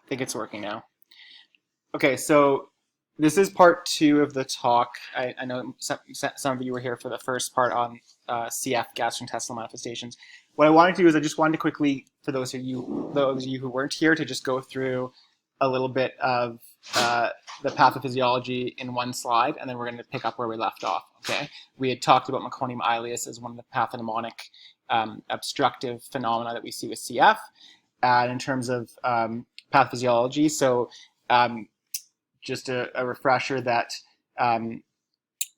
think it's working now. Okay, so this is part 2 of the talk. I know some of you were here for the first part on CF, gastrointestinal manifestations. What I wanted to do is I just wanted to quickly, for those of you who weren't here, to just go through a little bit of the pathophysiology in one slide, and then we're going to pick up where we left off. Okay, we had talked about meconium ileus as one of the pathognomonic obstructive phenomena that we see with CF, and in terms of pathophysiology. So just a refresher that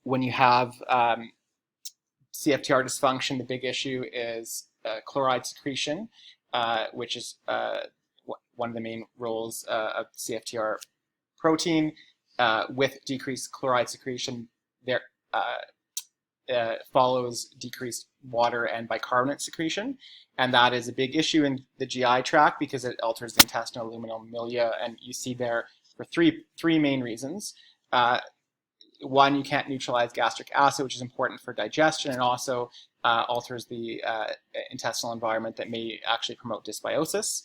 when you have CFTR dysfunction, the big issue is chloride secretion, which is one of the main roles of CFTR protein. With decreased chloride secretion, there follows decreased water and bicarbonate secretion, and that is a big issue in the GI tract because it alters the intestinal luminal milieu, and you see there for three main reasons. One, you can't neutralize gastric acid, which is important for digestion, and also alters the intestinal environment that may actually promote dysbiosis.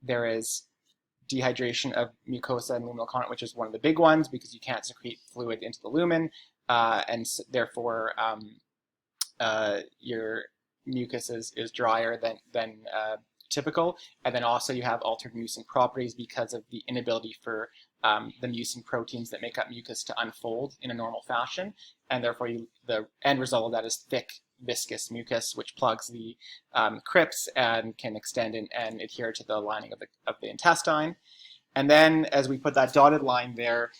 There is dehydration of mucosa and luminal content, which is one of the big ones because you can't secrete fluid into the lumen, and therefore your mucus is drier than typical. And then also you have altered mucin properties because of the inability for the mucin proteins that make up mucus to unfold in a normal fashion, and therefore the end result of that is thick, viscous mucus, which plugs the crypts and can extend and adhere to the lining of the intestine. And then, as we put that dotted line there,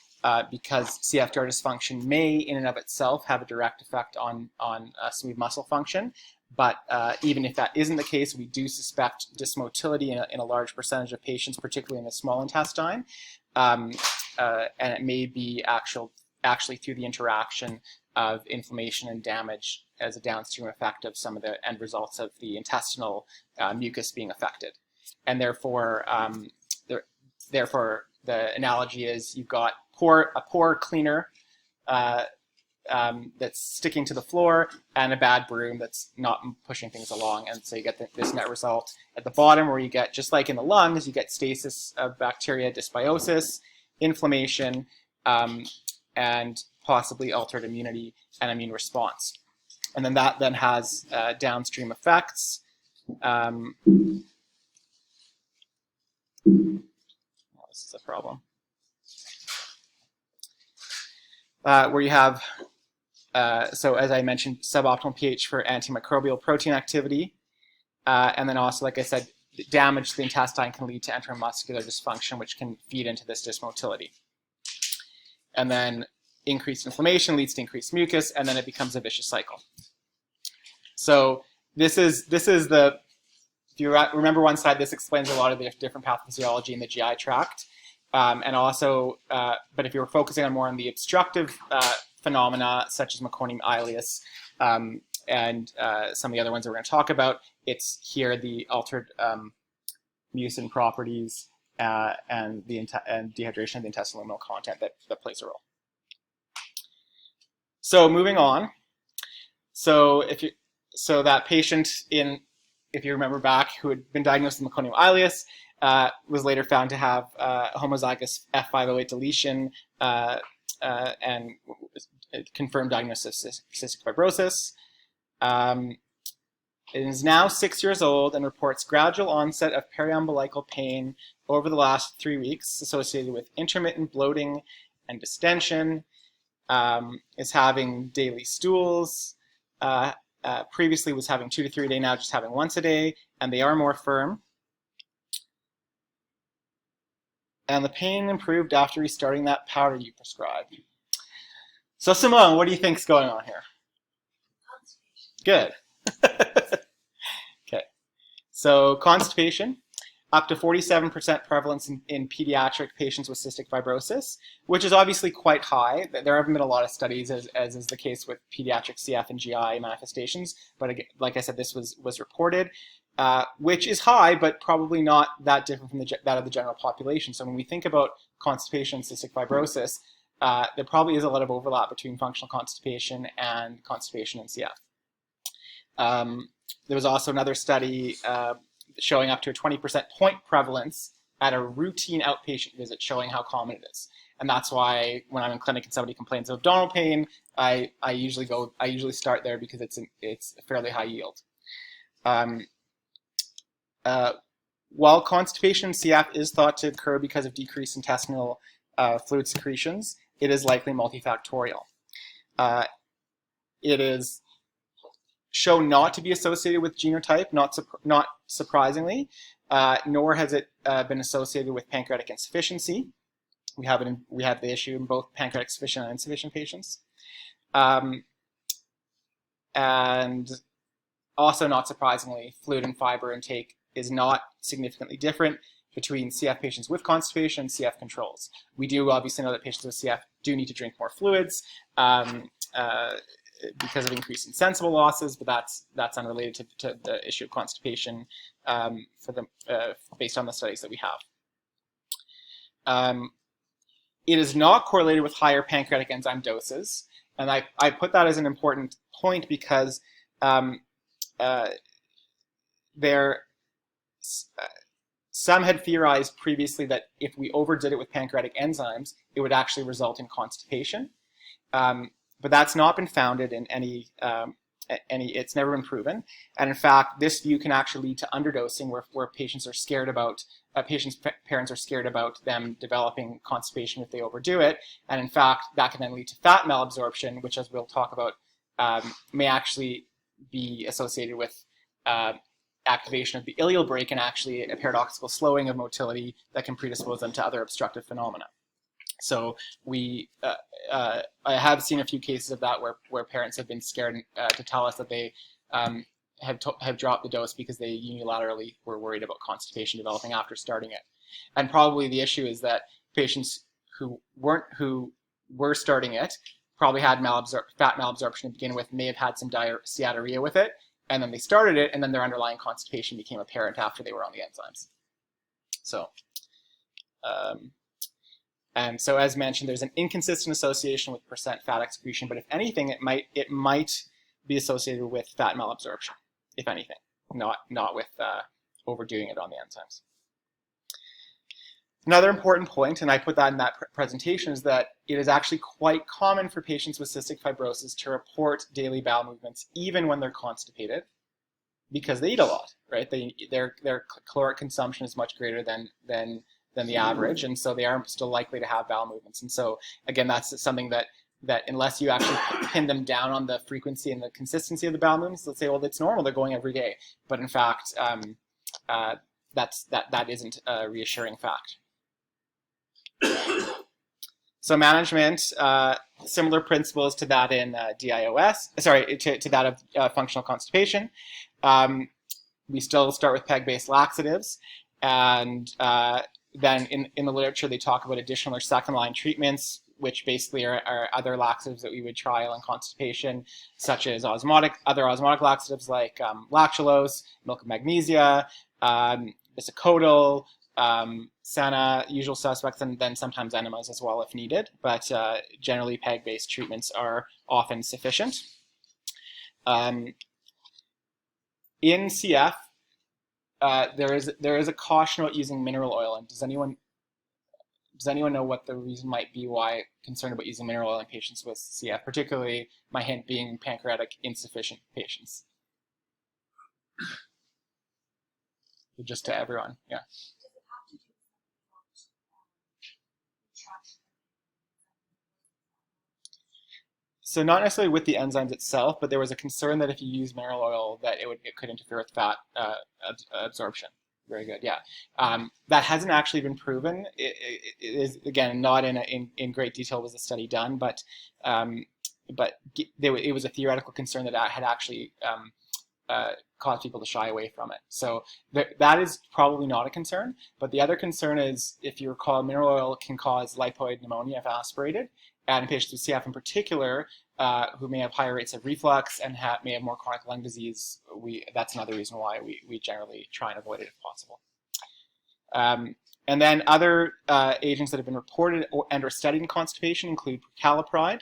because CFTR dysfunction may, in and of itself, have a direct effect on smooth muscle function, but even if that isn't the case, we do suspect dysmotility in a large percentage of patients, particularly in the small intestine, and it may be actually through the interaction of inflammation and damage as a downstream effect of some of the end results of the intestinal mucus being affected. And therefore, the analogy is you've got a poor cleaner that's sticking to the floor and a bad broom that's not pushing things along, and so you get this net result at the bottom where you get, just like in the lungs, you get stasis of bacteria, dysbiosis, inflammation, and possibly altered immunity and immune response. And then that then has downstream effects. This is a problem. Where you have, so as I mentioned, suboptimal pH for antimicrobial protein activity. And then also, like I said, damage to the intestine can lead to intramuscular dysfunction, which can feed into this dysmotility. And then increased inflammation leads to increased mucus, and then it becomes a vicious cycle. So this is the, if you remember one slide, this explains a lot of the different pathophysiology in the GI tract. And also, but if you were focusing on more on the obstructive phenomena, such as meconium ileus, and some of the other ones that we're going to talk about, it's here the altered mucin properties and dehydration of the intestinal luminal content that plays a role. So moving on, so that patient if you remember back, who had been diagnosed with meconium ileus, was later found to have homozygous F508 deletion and confirmed diagnosis of cystic fibrosis. It is now 6 years old and reports gradual onset of periumbilical pain over the last 3 weeks associated with intermittent bloating and distension. Is having daily stools. Previously was having 2 to 3 a day, now just having once a day, and they are more firm. And the pain improved after restarting that powder you prescribed. So Simone, what do you think's going on here? Good. Okay. So constipation, up to 47% prevalence in pediatric patients with cystic fibrosis, which is obviously quite high. There haven't been a lot of studies, as is the case with pediatric CF and GI manifestations, but again, like I said, this was reported, which is high, but probably not that different from that of the general population. So when we think about constipation and cystic fibrosis, there probably is a lot of overlap between functional constipation and CF. There was also another study showing up to a 20% point prevalence at a routine outpatient visit, showing how common it is. And that's why when I'm in clinic and somebody complains of abdominal pain, I usually start there because it's a fairly high yield. While constipation in CF is thought to occur because of decreased intestinal fluid secretions, it is likely multifactorial. It is shown not to be associated with genotype, not surprisingly, nor has it been associated with pancreatic insufficiency. We have the issue in both pancreatic sufficient and insufficient patients. And also, not surprisingly, fluid and fiber intake is not significantly different between CF patients with constipation and CF controls. We do obviously know that patients with CF do need to drink more fluids because of increased insensible losses, but that's unrelated to the issue of constipation based on the studies that we have. It is not correlated with higher pancreatic enzyme doses, and I put that as an important point because some had theorized previously that if we overdid it with pancreatic enzymes, it would actually result in constipation. But that's not been founded in any, it's never been proven. And in fact, this view can actually lead to underdosing where patients are scared about, parents are scared about them developing constipation if they overdo it. And in fact, that can then lead to fat malabsorption, which, as we'll talk about, may actually be associated with activation of the ileal brake and actually a paradoxical slowing of motility that can predispose them to other obstructive phenomena. So I have seen a few cases of that where parents have been scared to tell us that they have dropped the dose because they unilaterally were worried about constipation developing after starting it. And probably the issue is that patients who were starting it probably had fat malabsorption to begin with, may have had some steatorrhea with it, and then they started it, and then their underlying constipation became apparent after they were on the enzymes. So, and so as mentioned, there's an inconsistent association with percent fat excretion, but if anything, it might be associated with fat malabsorption, if anything, not with overdoing it on the enzymes. Another important point, and I put that in that presentation, is that it is actually quite common for patients with cystic fibrosis to report daily bowel movements even when they're constipated, because they eat a lot, right? Their caloric consumption is much greater than the average, and so they are still likely to have bowel movements. And so again, that's something that unless you actually pin them down on the frequency and the consistency of the bowel movements, let's say, well, it's normal, they're going every day, but in fact, that isn't a reassuring fact. So management, similar principles to that in DIOS, to that of functional constipation. We still start with PEG-based laxatives, and then in the literature they talk about additional or second-line treatments, which basically are other laxatives that we would trial in constipation, such as other osmotic laxatives like lactulose, milk of magnesia, bisacodyl, Senna, usual suspects, and then sometimes enemas as well if needed, but generally PEG-based treatments are often sufficient. In CF, there is a caution about using mineral oil, and does anyone know what the reason might be why concerned about using mineral oil in patients with CF, particularly my hint being pancreatic insufficient patients? Just to everyone, yeah. So not necessarily with the enzymes itself, but there was a concern that if you use mineral oil, that it could interfere with fat absorption. Very good, yeah. That hasn't actually been proven. It is, again, not in great detail was the study done, but it was a theoretical concern that had actually caused people to shy away from it. So that is probably not a concern. But the other concern is, if you recall, mineral oil can cause lipoid pneumonia if aspirated. And in patients with CF in particular, who may have higher rates of reflux and may have more chronic lung disease, that's another reason why we generally try and avoid it if possible. And then other agents that have been reported and or studied in constipation include prucalopride,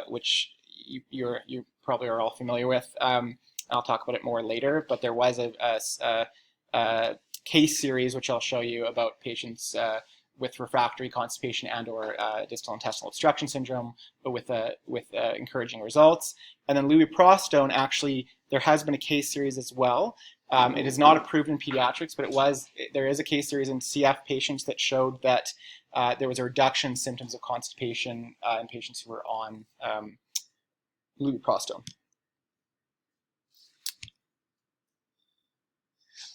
which you probably are all familiar with, I'll talk about it more later, but there was a case series, which I'll show you, about patients with refractory constipation and/or distal intestinal obstruction syndrome, but with encouraging results. And then lubiprostone, actually, there has been a case series as well. It is not approved in pediatrics, but there is a case series in CF patients that showed that there was a reduction in symptoms of constipation in patients who were on lubiprostone.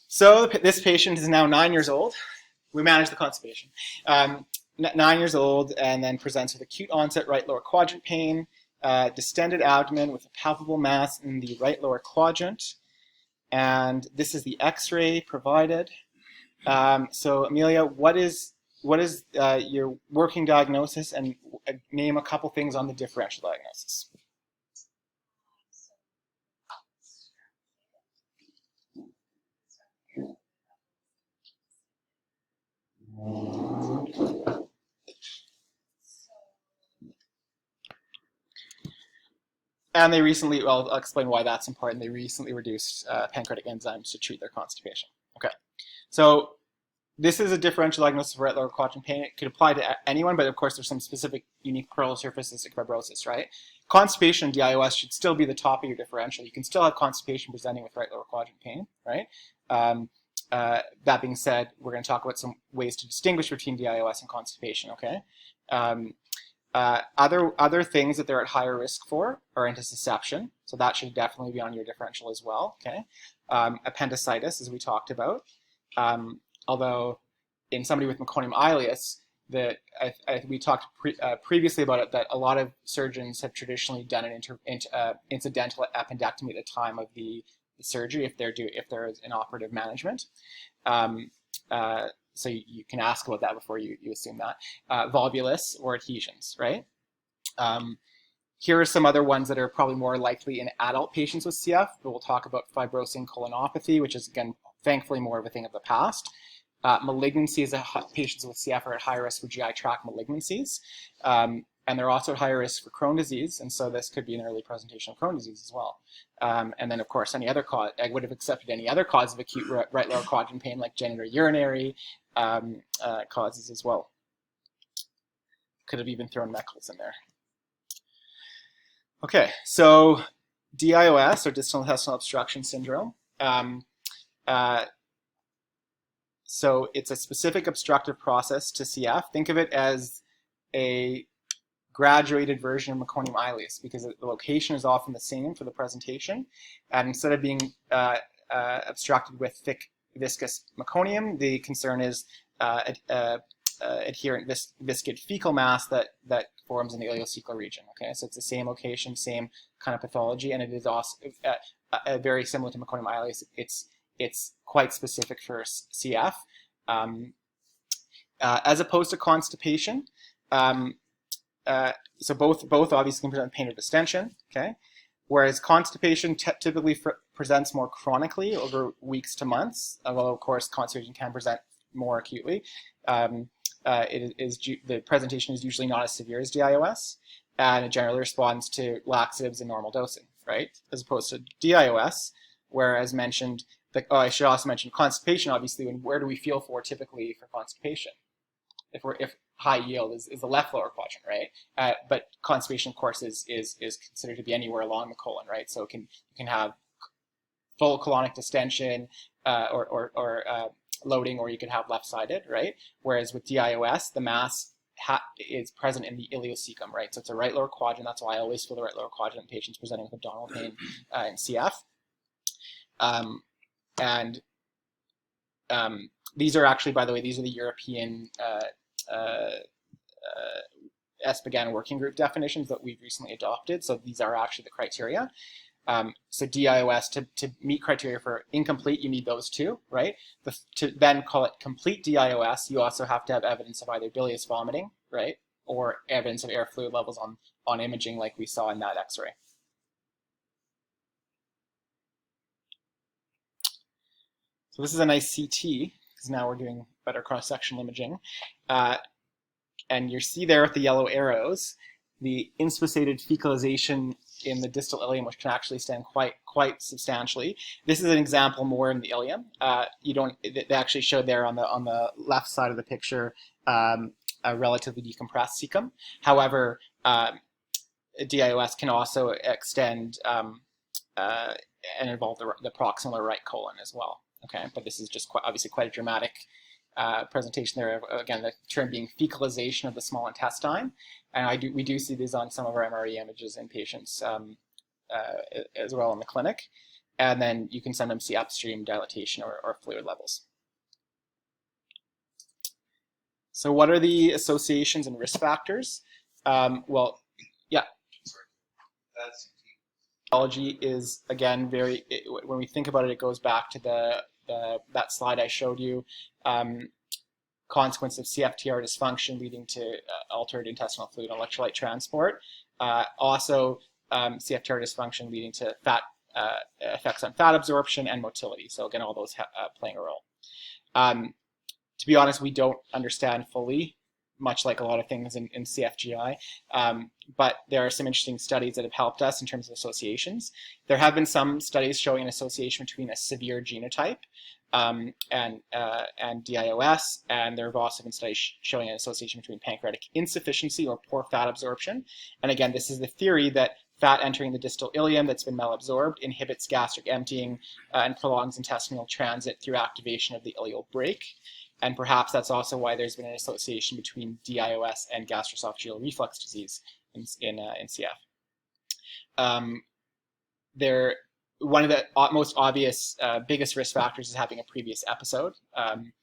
So this patient is now 9 years old. We managed the constipation. 9 years old, and then presents with acute onset right lower quadrant pain, distended abdomen with a palpable mass in the right lower quadrant. And this is the X-ray provided. So Amelia, what is your working diagnosis, and name a couple things on the differential diagnosis? And they recently, well, I'll explain why that's important. They recently reduced pancreatic enzymes to treat their constipation. Okay, so this is a differential diagnosis of right lower quadrant pain. It could apply to anyone, but of course there's some specific unique pleural surface cystic fibrosis, right? Constipation, DIOS, should still be the top of your differential. You can still have constipation presenting with right lower quadrant pain, right? That being said, we're going to talk about some ways to distinguish between DIOS and constipation, okay? Other things that they're at higher risk for are intussusception, so that should definitely be on your differential as well, okay? Appendicitis, as we talked about. Although in somebody with meconium ileus, we talked previously about it, that a lot of surgeons have traditionally done an incidental appendectomy at the time of the surgery if there is an operative management. So you can ask about that before you assume that. Volvulus or adhesions, right? Here are some other ones that are probably more likely in adult patients with CF, but we'll talk about fibrosing colonopathy, which is, again, thankfully more of a thing of the past. Malignancies, patients with CF are at high risk for GI tract malignancies. And they're also at higher risk for Crohn's disease, and so this could be an early presentation of Crohn's disease as well. And then, of course, any other cause, I would have accepted any other cause of acute right lower quadrant pain, like genitourinary causes as well. Could have even thrown Meckel's in there. Okay, so DIOS, or distal intestinal obstruction syndrome. So it's a specific obstructive process to CF. Think of it as a graduated version of meconium ileus, because the location is often the same for the presentation. And instead of being obstructed with thick, viscous meconium, the concern is adherent viscid fecal mass that forms in the ileocecal region. Okay, so it's the same location, same kind of pathology, and it is also very similar to meconium ileus. It's quite specific for CF, as opposed to constipation. So both obviously can present pain or distension. Okay, whereas constipation typically presents more chronically over weeks to months, although of course constipation can present more acutely. The presentation is usually not as severe as DIOS, and it generally responds to laxatives and normal dosing, right? As opposed to DIOS, where, as mentioned, I should also mention constipation. Obviously, where do we feel for typically for constipation? If high yield is the left lower quadrant, right? But constipation, of course, is considered to be anywhere along the colon, right? So you can have full colonic distension or loading, or you can have left-sided, right? Whereas with DIOS, the mass is present in the ileocecum, right? So it's a right lower quadrant. That's why I always feel the right lower quadrant in patients presenting with abdominal pain in CF. These are actually, by the way, these are the European ESPGHAN working group definitions that we've recently adopted. So these are actually the criteria. So DIOS, to meet criteria for incomplete, you need those two, right? To then call it complete DIOS, you also have to have evidence of either bilious vomiting, right? Or evidence of air fluid levels on imaging like we saw in that X-ray. So this is a nice CT, because now we're doing better cross-sectional imaging. And you see there with the yellow arrows, the inspissated fecalization in the distal ileum, which can actually extend quite substantially. This is an example more in the ileum. They actually showed there on the left side of the picture a relatively decompressed cecum. However, DIOS can also extend and involve the proximal or right colon as well. Okay, but this is just obviously quite a dramatic presentation there. Again, the term being fecalization of the small intestine, and we do see these on some of our MRE images in patients as well in the clinic. And then you can sometimes see upstream dilatation or fluid levels. So what are the associations and risk factors? Well, yeah. Biology is, again, when we think about it, it goes back to that slide I showed you. Consequence of CFTR dysfunction leading to altered intestinal fluid and electrolyte transport. Also, CFTR dysfunction leading to effects on fat absorption and motility. So again, all those playing a role. To be honest, we don't understand fully, much like a lot of things in CFGI, but there are some interesting studies that have helped us in terms of associations. There have been some studies showing an association between a severe genotype and DIOS, and there have also been studies showing an association between pancreatic insufficiency or poor fat absorption. And again, this is the theory that fat entering the distal ileum that's been malabsorbed inhibits gastric emptying and prolongs intestinal transit through activation of the ileal brake. And perhaps that's also why there's been an association between DIOS and gastroesophageal reflux disease in CF. One of the most obvious, biggest risk factors is having a previous episode, and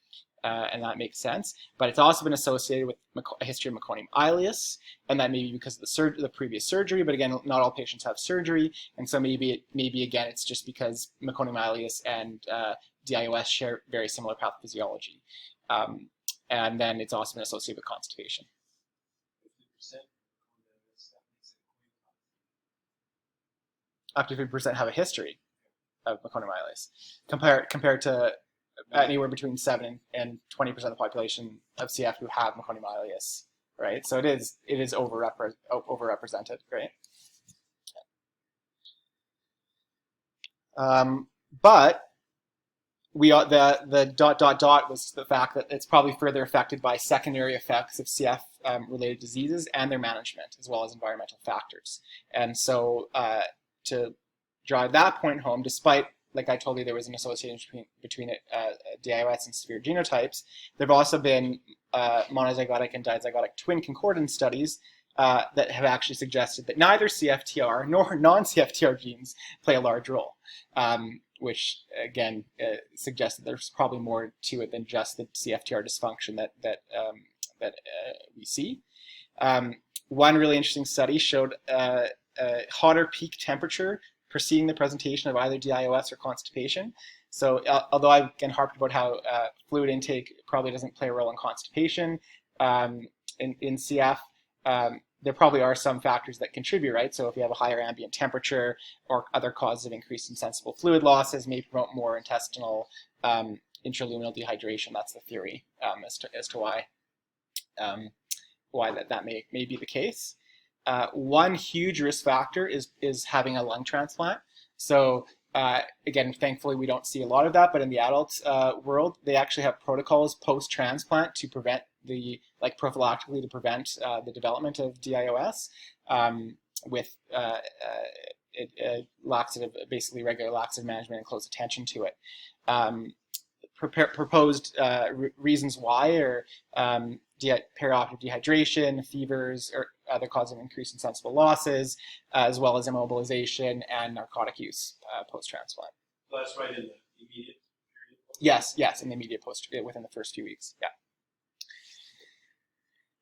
that makes sense. But it's also been associated with a history of meconium ileus, and that may be because of the previous surgery. But again, not all patients have surgery, and so maybe again it's just because meconium ileus and DIOS share very similar pathophysiology. And then it's also been associated with constipation. 50%? Up to 50% have a history of meconium ileus, compared to anywhere between 7 and 20% of the population of CF who have meconium ileus, right? So it is overrepresented, right? But the ... was the fact that it's probably further affected by secondary effects of CF related diseases and their management, as well as environmental factors. And so to drive that point home, despite, like I told you, there was an association between DIOS and severe genotypes, there have also been monozygotic and dizygotic twin concordance studies that have actually suggested that neither CFTR nor non-CFTR genes play a large role. Which again suggests that there's probably more to it than just the CFTR dysfunction that we see. One really interesting study showed hotter peak temperature preceding the presentation of either DIOS or constipation. So although I've again harped about how fluid intake probably doesn't play a role in constipation in CF, there probably are some factors that contribute, right? So if you have a higher ambient temperature or other causes of increased insensible fluid losses may promote more intestinal intraluminal dehydration. That's the theory as to why that may be the case. One huge risk factor is having a lung transplant. So again, thankfully we don't see a lot of that, but in the adult world, they actually have protocols post-transplant to prevent prophylactically to prevent the development of DIOS with basically regular laxative management and close attention to it. Proposed reasons why are perioperative dehydration, fevers, or other causes of increased insensible losses, as well as immobilization and narcotic use post-transplant. So that's right in the immediate period? Yes, in the immediate within the first few weeks, yeah.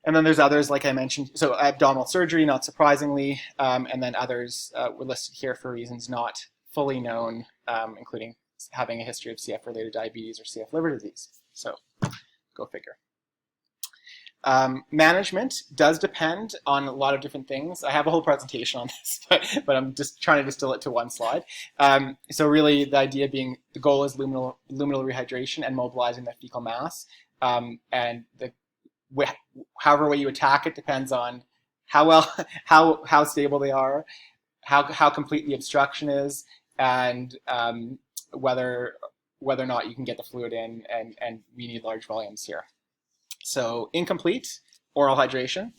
And then there's others, like I mentioned, so abdominal surgery, not surprisingly, and then others were listed here for reasons not fully known, including having a history of CF-related diabetes or CF liver disease. So, go figure. Management does depend on a lot of different things. I have a whole presentation on this, but I'm just trying to distill it to one slide. So really, the idea being the goal is luminal rehydration and mobilizing the fecal mass, and however way you attack it depends on how stable they are, how complete the obstruction is, and whether or not you can get the fluid in, and we need large volumes here. So incomplete oral hydration,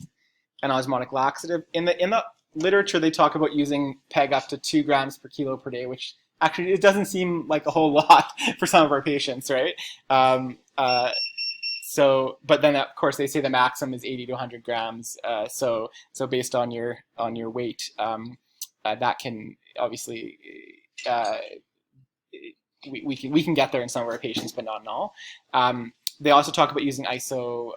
an osmotic laxative. In the literature, they talk about using PEG up to 2 grams per kilo per day, which actually it doesn't seem like a whole lot for some of our patients, right? So, but then of course they say the maximum is 80 to 100 grams. So based on your weight, that can obviously we can get there in some of our patients, but not in all. They also talk about using iso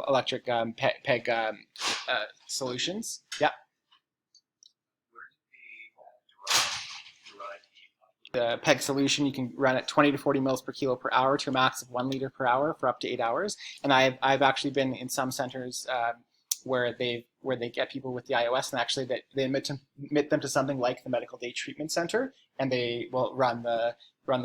electric PEG solutions. Yeah. The PEG solution, you can run at 20 to 40 mils per kilo per hour to a max of 1 liter per hour for up to 8 hours. And I've actually been in some centers where they get people with DIOS, and actually they admit them to something like the medical day treatment center, and they will run the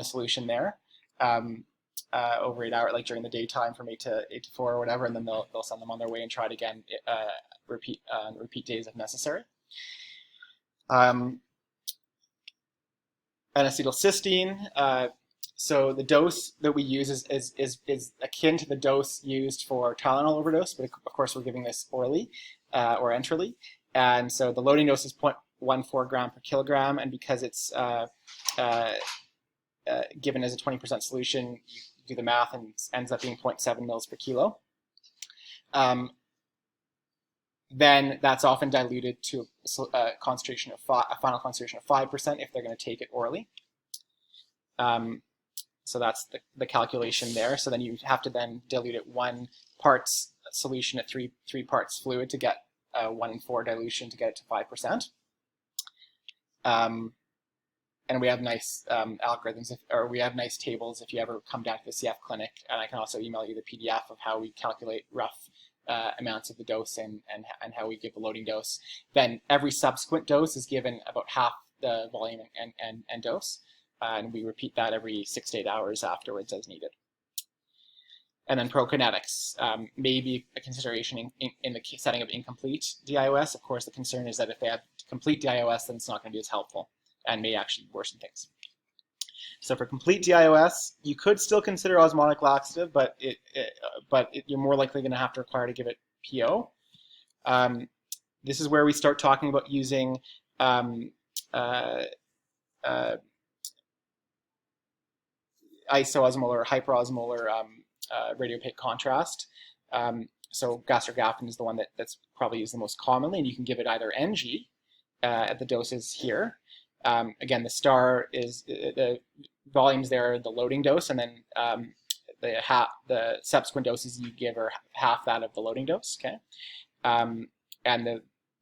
solution there over 8 hours, like during the daytime from 8 to 4 or whatever, and then they'll send them on their way and try it again, repeat days if necessary. N-acetylcysteine. So the dose that we use is akin to the dose used for Tylenol overdose, but of course we're giving this orally or enterally. And so the loading dose is 0.14 gram per kilogram, and because it's given as a 20% solution, you do the math and it ends up being 0.7 mils per kilo. Then that's often diluted to a concentration of a final concentration of 5% if they're going to take it orally. So that's the calculation there. So then you have to then dilute it 1 parts solution at 3 parts fluid to get 1 in 4 dilution to get it to 5%. And we have nice algorithms, or we have nice tables if you ever come down to the CF clinic. And I can also email you the PDF of how we calculate rough amounts of the dose and how we give the loading dose. Then every subsequent dose is given about half the volume and dose. And we repeat that every 6 to 8 hours afterwards as needed. And then Prokinetics may be a consideration in the setting of incomplete DIOS. Of course, the concern is that if they have complete DIOS, then it's not going to be as helpful and may actually worsen things. So for complete DIOS, you could still consider osmotic laxative, but you're more likely going to have to require to give it PO. This is where we start talking about using isoosmolar or hyperosmolar radiopaque contrast. So gastrografin is the one that's probably used the most commonly, and you can give it either NG at the doses here. Again, the star is the volumes there are the loading dose, and then the subsequent doses you give are half that of the loading dose. Okay, and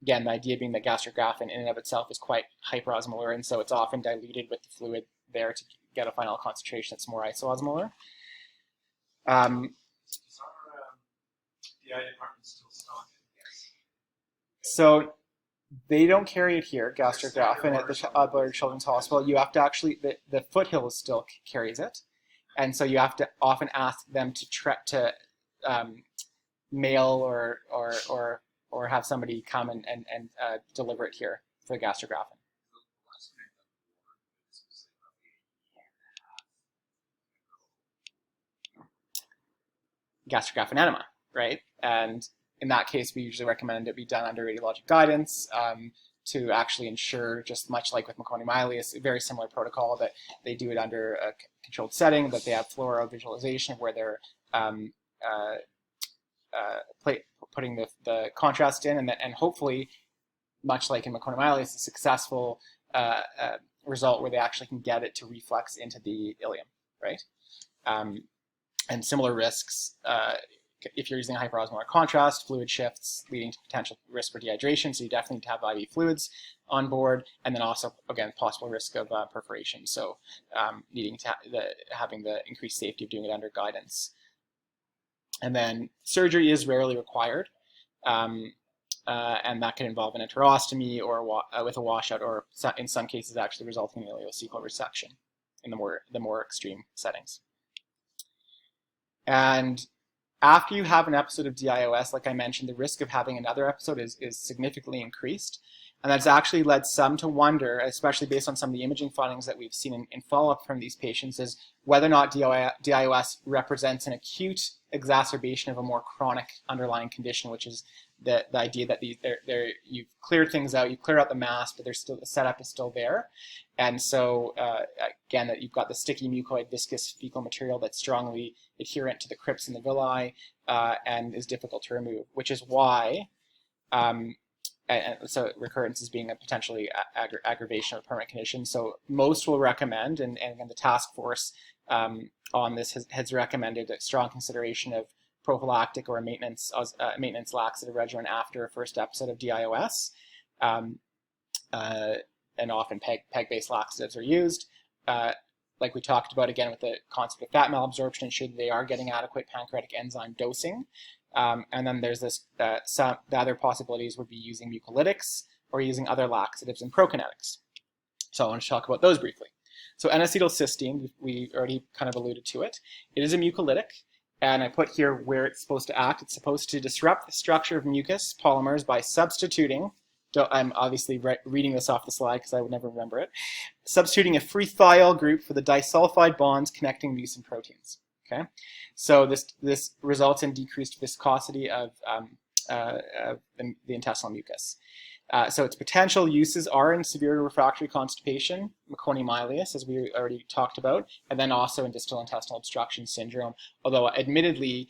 again, the idea being that gastrografin in and of itself is quite hyperosmolar, and so it's often diluted with the fluid there to get a final concentration that's more isoosmolar. Is our DI department still stocking? Yes. So they don't carry it here, gastrografin, at the Adler Children's Hospital. You have to actually, the Foothills still carries it. And so you have to often ask them to mail or have somebody come and deliver it here for the gastrografin. Gastrografin enema, right? And in that case, we usually recommend it be done under radiologic guidance to actually ensure, just much like with meconium-ileus, a very similar protocol, that they do it under a controlled setting, that they have fluoro visualization where they're putting the contrast in, and hopefully, much like in meconium-ileus, a successful result where they actually can get it to reflex into the ileum, right? And similar risks, if you're using hyperosmolar contrast, fluid shifts leading to potential risk for dehydration, so you definitely need to have IV fluids on board, and then also, again, possible risk of perforation, so needing to having the increased safety of doing it under guidance. And then surgery is rarely required, and that can involve an enterostomy or with a washout, or in some cases actually resulting in ileocecal resection in the more extreme settings. And after you have an episode of DIOS, like I mentioned, the risk of having another episode is significantly increased. And that's actually led some to wonder, especially based on some of the imaging findings that we've seen in follow-up from these patients, is whether or not DIOS represents an acute exacerbation of a more chronic underlying condition, which is the idea that you've cleared things out, you've cleared out the mass, but there's still the setup is still there. And so, again, that you've got the sticky mucoid viscous fecal material that's strongly adherent to the crypts and the villi and is difficult to remove, which is why and so recurrence is being a potentially aggravation of a permanent condition. So most will recommend, and the task force on this has recommended a strong consideration of prophylactic or a maintenance laxative regimen after a first episode of DIOS. And often PEG-based laxatives are used. Like we talked about again with the concept of fat malabsorption, ensure that they are getting adequate pancreatic enzyme dosing. And then there's the other possibilities would be using mucolytics or using other laxatives and Prokinetics. So I want to talk about those briefly. So N-acetylcysteine, we already kind of alluded to it. It is a mucolytic, and I put here where it's supposed to act. It's supposed to disrupt the structure of mucus polymers by substituting, I'm obviously reading this off the slide because I would never remember it, substituting a free thiol group for the disulfide bonds connecting mucin proteins. Okay, so this results in decreased viscosity of the intestinal mucus. So its potential uses are in severe refractory constipation, meconium-ileus, as we already talked about, and then also in distal intestinal obstruction syndrome, although admittedly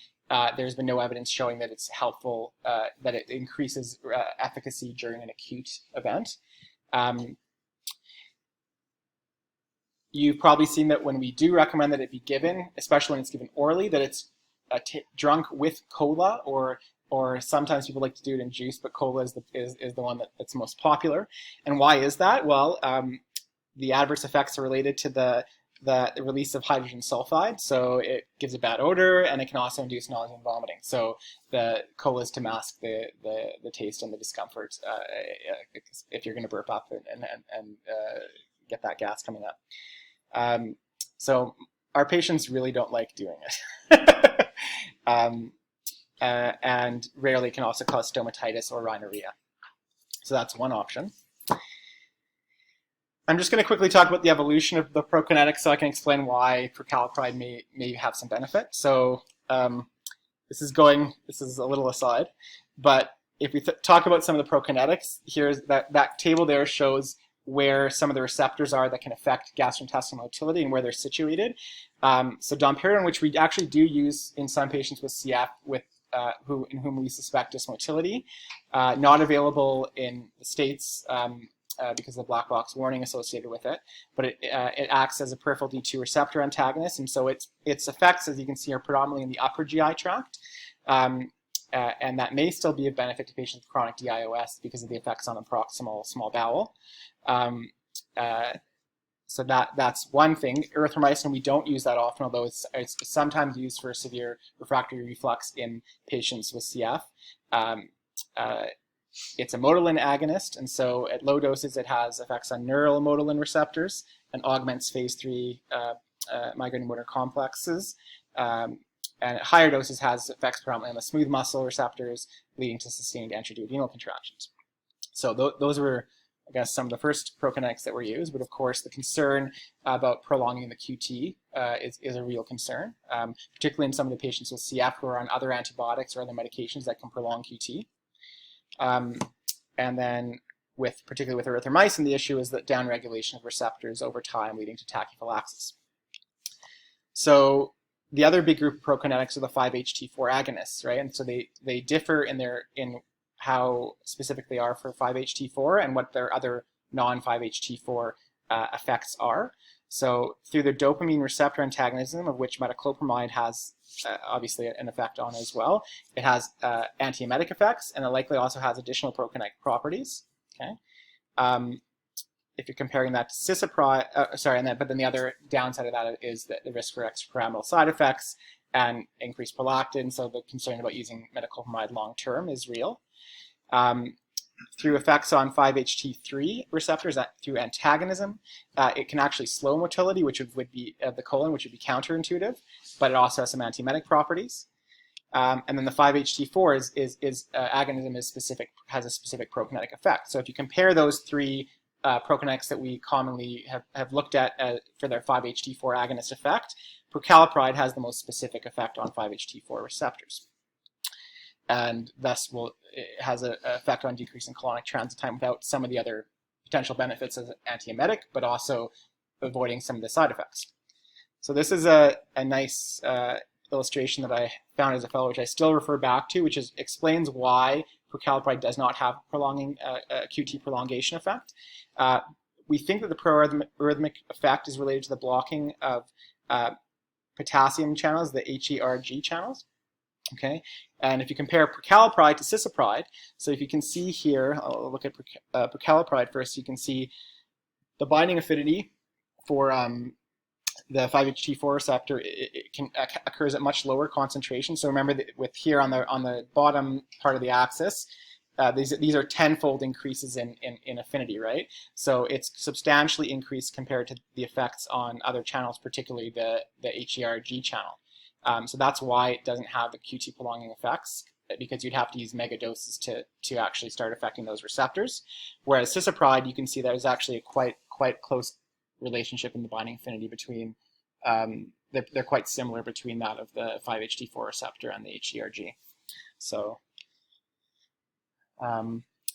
there's been no evidence showing that it's helpful, that it increases efficacy during an acute event. You've probably seen that when we do recommend that it be given, especially when it's given orally, that it's drunk with cola, or sometimes people like to do it in juice, but cola is the one that's most popular. And why is that? Well, the adverse effects are related to the release of hydrogen sulfide, so it gives a bad odor, and it can also induce nausea and vomiting. So the cola is to mask the taste and the discomfort if you're going to burp up and get that gas coming up. So our patients really don't like doing it. And rarely can also cause stomatitis or rhinorrhea. So that's one option. I'm just going to quickly talk about the evolution of the prokinetics so I can explain why prucalopride may have some benefit. So this is a little aside, but if we talk about some of the prokinetics, here's that table there shows where some of the receptors are that can affect gastrointestinal motility and where they're situated. So domperidone, which we actually do use in some patients with CF in whom we suspect dysmotility, not available in the States because of the black box warning associated with it, but it acts as a peripheral D2 receptor antagonist, and so its effects, as you can see, are predominantly in the upper GI tract, and that may still be of benefit to patients with chronic DIOS because of the effects on the proximal small bowel. So that's one thing. Erythromycin, we don't use that often, although it's sometimes used for severe refractory reflux in patients with CF. It's a motilin agonist, and so at low doses it has effects on neural motilin receptors and augments phase 3 migraine motor complexes. And at higher doses has effects predominantly on the smooth muscle receptors, leading to sustained anterioduodenal contractions. So those were, I guess, some of the first prokinetics that were used, but of course the concern about prolonging the QT is a real concern, particularly in some of the patients with CF who are on other antibiotics or other medications that can prolong QT. And then particularly with erythromycin, the issue is that downregulation of receptors over time leading to tachyphylaxis. So the other big group of prokinetics are the 5-HT4 agonists, right? And so they differ in how specific they are for 5-HT4 and what their other non-5-HT4 effects are. So through the dopamine receptor antagonism, of which metoclopramide has obviously an effect on as well, it has antiemetic effects, and it likely also has additional prokinetic properties. Okay, if you're comparing that to cisapride, but then the other downside of that is the risk for extrapyramidal side effects and increased prolactin. So the concern about using metoclopramide long term is real. Through effects on 5-HT3 receptors through antagonism, it can actually slow motility, which would be of the colon, which would be counterintuitive, but it also has some antiemetic properties. And then the 5-HT4 agonism has a specific prokinetic effect. So if you compare those three prokinetics that we commonly have looked at for their 5-HT4 agonist effect, prucalopride has the most specific effect on 5-HT4 receptors. And thus it has an effect on decreasing colonic transit time without some of the other potential benefits as an antiemetic, but also avoiding some of the side effects. So this is a nice illustration that I found as a fellow, which I still refer back to, which explains why prucalopride does not have a QT prolongation effect. We think that the proarrhythmic effect is related to the blocking of potassium channels, the HERG channels. Okay, and if you compare prucalopride to cisapride, so if you can see here, I'll look at prucalopride first. You can see the binding affinity for the 5-HT4 receptor occurs at much lower concentration. So remember that with here on the bottom part of the axis, these are tenfold increases in affinity, right? So it's substantially increased compared to the effects on other channels, particularly the HERG channel. So that's why it doesn't have the QT prolonging effects, because you'd have to use mega doses to actually start affecting those receptors. Whereas cisapride, you can see there's actually a quite close relationship in the binding affinity between, they're quite similar between that of the 5-HT4 receptor and the HERG. So,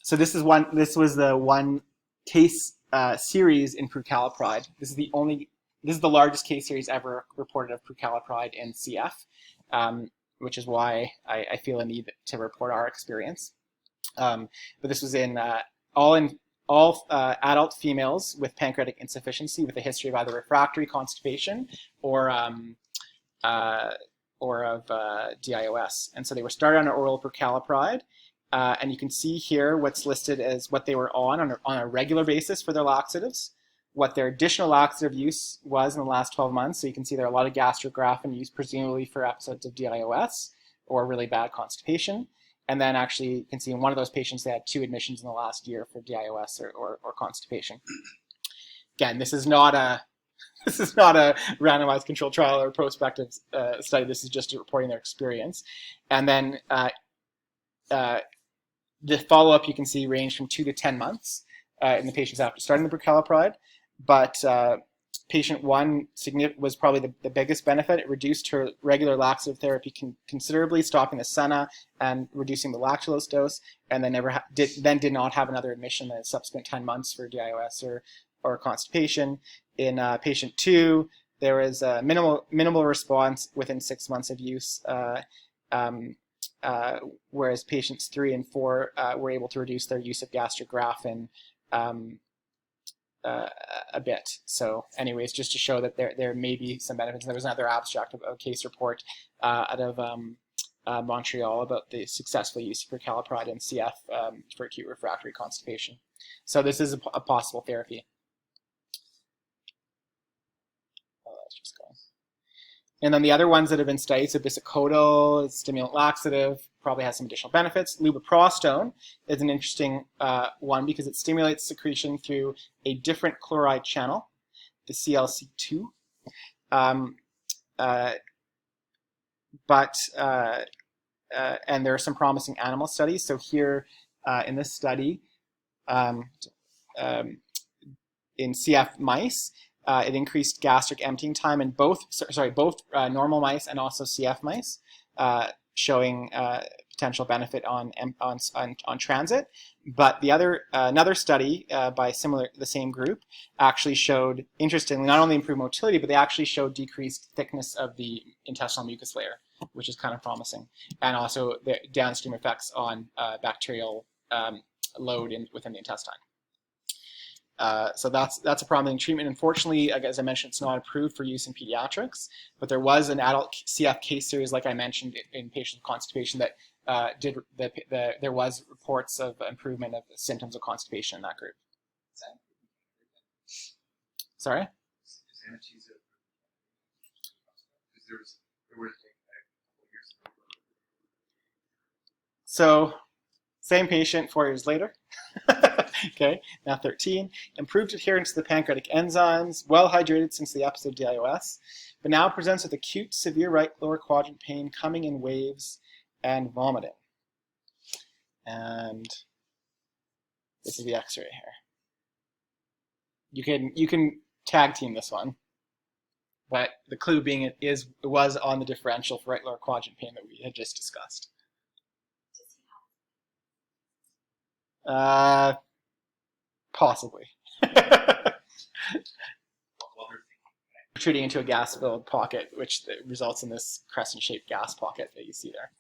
so this was the one case series in prucalopride. This is the largest case series ever reported of prucalopride in CF, which is why I feel a need to report our experience. But this was in all adult females with pancreatic insufficiency with a history of either refractory constipation or of DIOS. And so they were started on oral prucalopride. And you can see here what's listed as what they were on a regular basis for their laxatives, what their additional laxative use was in the last 12 months. So you can see there are a lot of gastrographin used presumably for episodes of DIOS or really bad constipation. And then actually you can see in one of those patients they had 2 admissions in the last year for DIOS or constipation. Again, this is not a randomized controlled trial or prospective study. This is just reporting their experience. And then the follow-up you can see ranged from 2 to 10 months in the patients after starting the prucalopride. But patient 1 was probably the biggest benefit. It reduced her regular laxative therapy considerably, stopping the senna and reducing the lactulose dose, and then did not have another admission in the subsequent 10 months for DIOS or constipation. In patient 2, there was a minimal response within 6 months of use, whereas patients 3 and 4 were able to reduce their use of gastrographin a bit. So anyways, just to show that there may be some benefits. There was another abstract of a case report out of Montreal about the successful use of prucalopride in CF for acute refractory constipation. So this is a possible therapy. Oh, that's just going. And then the other ones that have been studied, so bisacodyl, stimulant laxative, probably has some additional benefits. Lubiprostone is an interesting one because it stimulates secretion through a different chloride channel, the CLC2. And there are some promising animal studies. So here in this study, in CF mice, it increased gastric emptying time in both normal mice and also CF mice, showing potential benefit on transit. But another study by the same group actually showed, interestingly, not only improved motility, but they actually showed decreased thickness of the intestinal mucus layer, which is kind of promising, and also the downstream effects on bacterial load within the intestine. So that's a promising treatment. Unfortunately, as I mentioned, it's not approved for use in pediatrics, but there was an adult CF case series, like I mentioned, in patients with constipation that there was reports of improvement of symptoms of constipation in that group. Sorry? So, same patient 4 years later. Okay, now 13. Improved adherence to the pancreatic enzymes, well hydrated since the episode of DIOS. but now presents with acute severe right lower quadrant pain coming in waves and vomiting. And this is the x-ray here. You can tag team this one, but the clue being it was on the differential for right lower quadrant pain that we had just discussed. Possibly. Retreating into a gas-filled pocket, which results in this crescent-shaped gas pocket that you see there.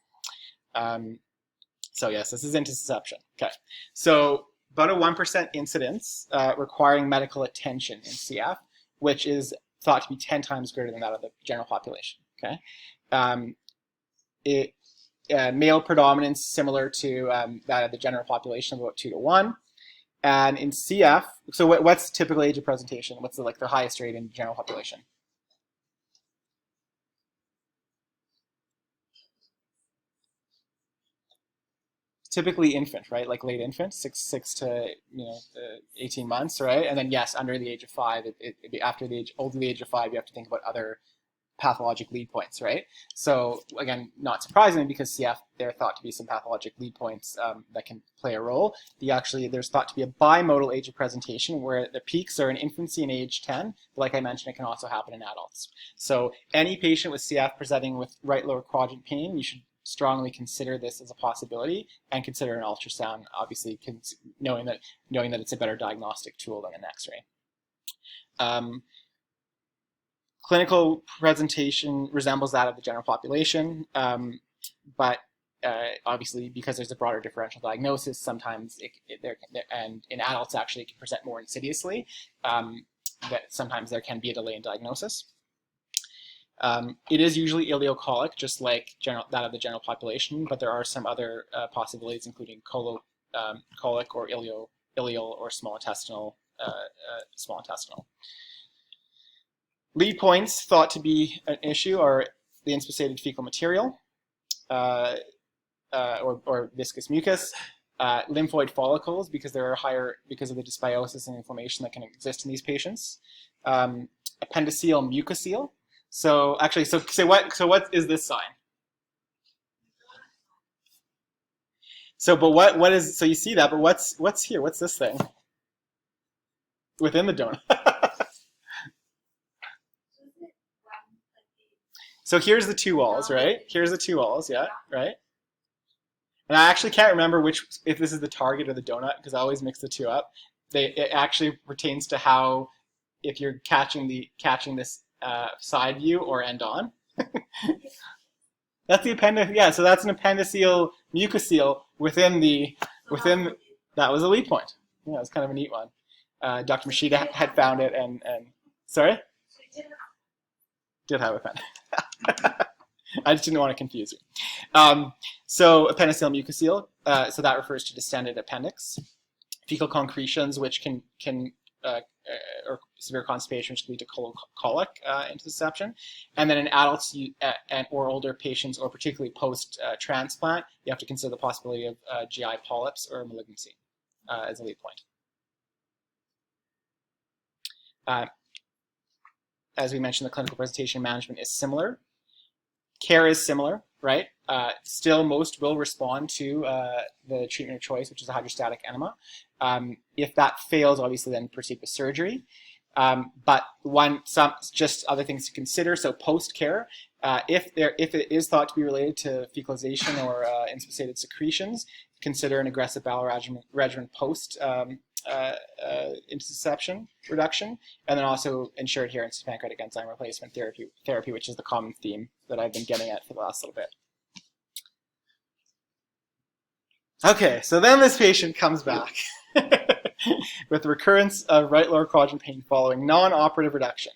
So yes, this is intussusception. Okay, so about a 1% incidence requiring medical attention in CF, which is thought to be 10 times greater than that of the general population. Okay, male predominance similar to that of the general population, about 2 to 1. And in CF, so what's the typical age of presentation? What's the highest rate in general population? Typically infant, right? Like late infant, six to 18 months, right? And then yes, under the age of 5, over the age of 5, you have to think about other pathologic lead points, right? So again, not surprising because CF, there are thought to be some pathologic lead points that can play a role. There's thought to be a bimodal age of presentation where the peaks are in infancy and age 10. But like I mentioned, it can also happen in adults. So any patient with CF presenting with right lower quadrant pain, you should strongly consider this as a possibility and consider an ultrasound, obviously knowing that it's a better diagnostic tool than an x-ray. Clinical presentation resembles that of the general population, but obviously because there's a broader differential diagnosis, sometimes and in adults actually it can present more insidiously, that sometimes there can be a delay in diagnosis. It is usually ileocolic, just like that of the general population, but there are some other possibilities, including colic or ileal or small intestinal. Lead points thought to be an issue are the inspissated fecal material or viscous mucus, lymphoid follicles because because of the dysbiosis and inflammation that can exist in these patients, appendiceal mucocele. So actually, so what is this sign? So, but what is, so you see that, but what's here? What's this thing? Within the donut. So here's the two walls, right? Here's the two walls, yeah, right? And I actually can't remember if this is the target or the donut, because I always mix the two up. It actually pertains to how, if you're catching this side view or end on. That's the appendix. Yeah, so that's an appendiceal mucocele within that was a lead point. Yeah, it's kind of a neat one. Dr. Mashida had found it, and sorry, did have a pen. I just didn't want to confuse you. So appendiceal mucocele. So that refers to distended appendix. Fecal concretions, which can or severe constipation, which can lead to colic intussusception. And then in adults or older patients, or particularly post-transplant, you have to consider the possibility of GI polyps or malignancy as a lead point. As we mentioned, the clinical presentation management is similar. Care is similar, right? Still, most will respond to the treatment of choice, which is a hydrostatic enema. If that fails, obviously, then proceed with surgery. But just other things to consider. So post-care, if it is thought to be related to fecalization or inspissated secretions, consider an aggressive bowel regimen post intussusception reduction, and then also ensure adherence to pancreatic enzyme replacement therapy, which is the common theme that I've been getting at for the last little bit. Okay, so then this patient comes back with recurrence of right lower quadrant pain following non-operative reduction.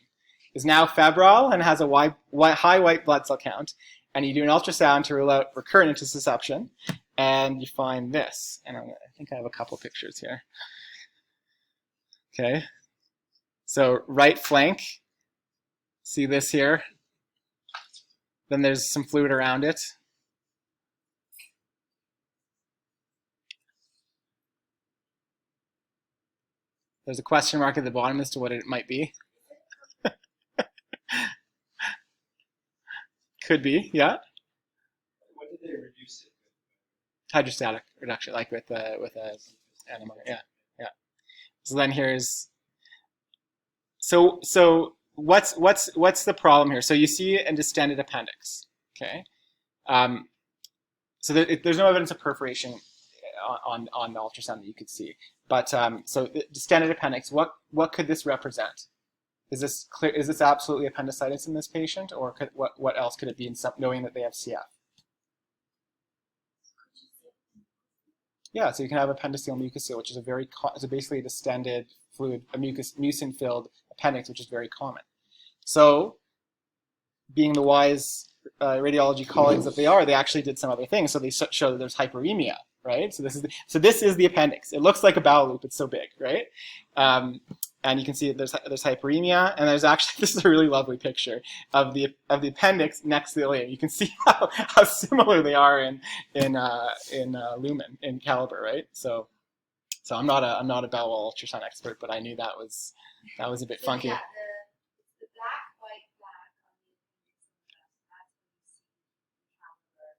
Is now febrile and has a high white blood cell count, and you do an ultrasound to rule out recurrent intussusception, and you find this. And I think I have a couple pictures here. Okay, so right flank, see this here? Then there's some fluid around it. There's a question mark at the bottom as to what it might be. Could be, yeah. What did they reduce it Hydrostatic reduction, like with a NMR. Yeah, yeah. So then here's so what's the problem here? So you see a distended appendix. Okay. So there's no evidence of perforation on the ultrasound that you could see. But so the distended appendix, what could this represent? Is this clear? Is this absolutely appendicitis in this patient, or what else could it be in knowing that they have CF? Yeah, so you can have appendiceal mucosal, which is basically a distended fluid, a mucin-filled appendix, which is very common. So, being the wise radiology colleagues that they are, they actually did some other things. So they show that there's hyperemia, right? So this is the appendix. It looks like a bowel loop. It's so big, right? And you can see that there's hyperemia, and there's actually, this is a really lovely picture of the appendix next to the ileum. You can see how similar they are in lumen, in caliber, right? So I'm not a bowel ultrasound expert, but I knew that was a bit funky. Yeah, the black, white, black on the appendix, that's when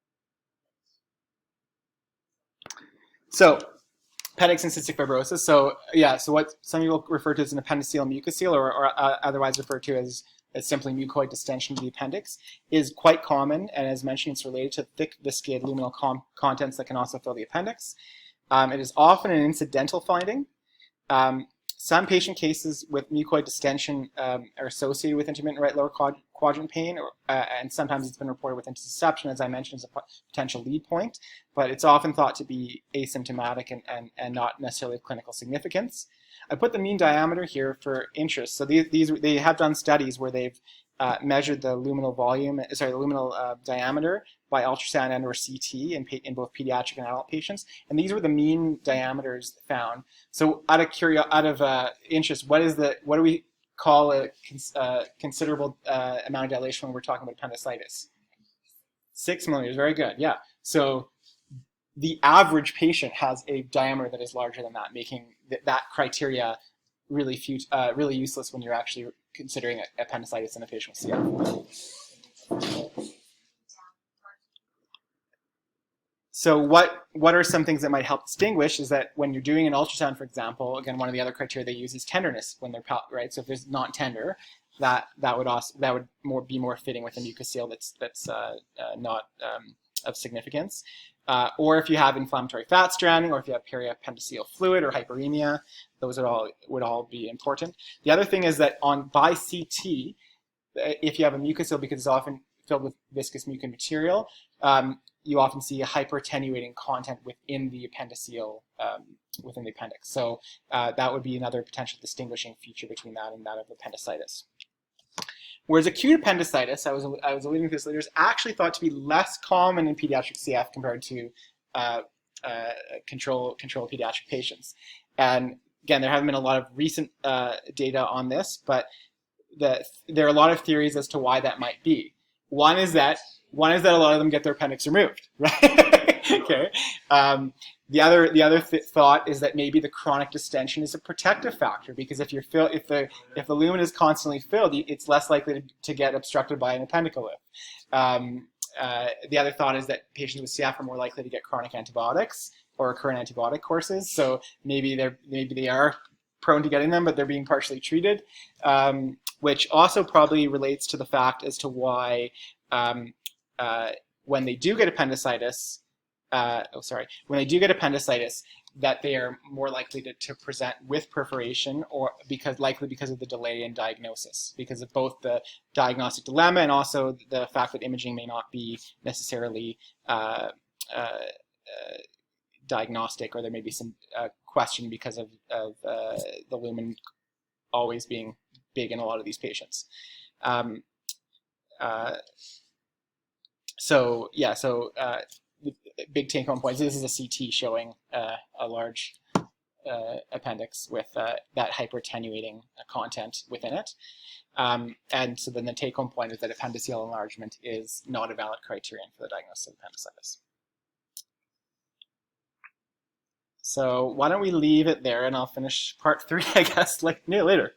you see the So appendix and cystic fibrosis. So yeah, so what some people refer to as an appendiceal mucosal, or otherwise referred to as simply mucoid distension of the appendix, is quite common, and as mentioned, it's related to thick viscid luminal contents that can also fill the appendix. It is often an incidental finding. Some patient cases with mucoid distension are associated with intermittent right lower quadrant pain, and sometimes it's been reported with intussusception, as I mentioned, as a potential lead point, but it's often thought to be asymptomatic and not necessarily of clinical significance. I put the mean diameter here for interest. So they have done studies where they've measured the luminal diameter by ultrasound and/or CT in both pediatric and adult patients, and these were the mean diameters found. So, out of interest, what do we call a considerable amount of dilation when we're talking about appendicitis? 6 millimeters. Very good. Yeah. So, the average patient has a diameter that is larger than that, making that criteria really useless when you're actually considering appendicitis in a patient with CF. So what are some things that might help distinguish is that when you're doing an ultrasound, for example, again, one of the other criteria they use is tenderness when they're right. So if there's not tender, that would be more fitting with a mucosal that's not of significance. Or if you have inflammatory fat stranding, or if you have periappendiceal fluid or hyperemia, those would all be important. The other thing is that by CT, if you have a mucosal, because it's often filled with viscous mucin material, you often see a hyperattenuating content within the appendiceal, within the appendix. So that would be another potential distinguishing feature between that and that of appendicitis. Whereas acute appendicitis, I was alluding to this later, is actually thought to be less common in pediatric CF compared to control pediatric patients. And again, there haven't been a lot of recent data on this, but there are a lot of theories as to why that might be. One is that a lot of them get their appendix removed, right? Okay. The other thought is that maybe the chronic distension is a protective factor, because if the lumen is constantly filled, it's less likely to get obstructed by an appendical lift. The other thought is that patients with CF are more likely to get chronic antibiotics or current antibiotic courses, so maybe they are prone to getting them, but they're being partially treated, which also probably relates to the fact as to why when they do get appendicitis, that they are more likely to present with perforation, or because of the delay in diagnosis, because of both the diagnostic dilemma and also the fact that imaging may not be necessarily diagnostic, or there may be some question because of the lumen always being big in a lot of these patients. Big take-home points. This is a CT showing a large appendix with that hyperattenuating content within it. And so then the take-home point is that appendiceal enlargement is not a valid criterion for the diagnosis of appendicitis. So why don't we leave it there, and I'll finish part 3, I guess, later.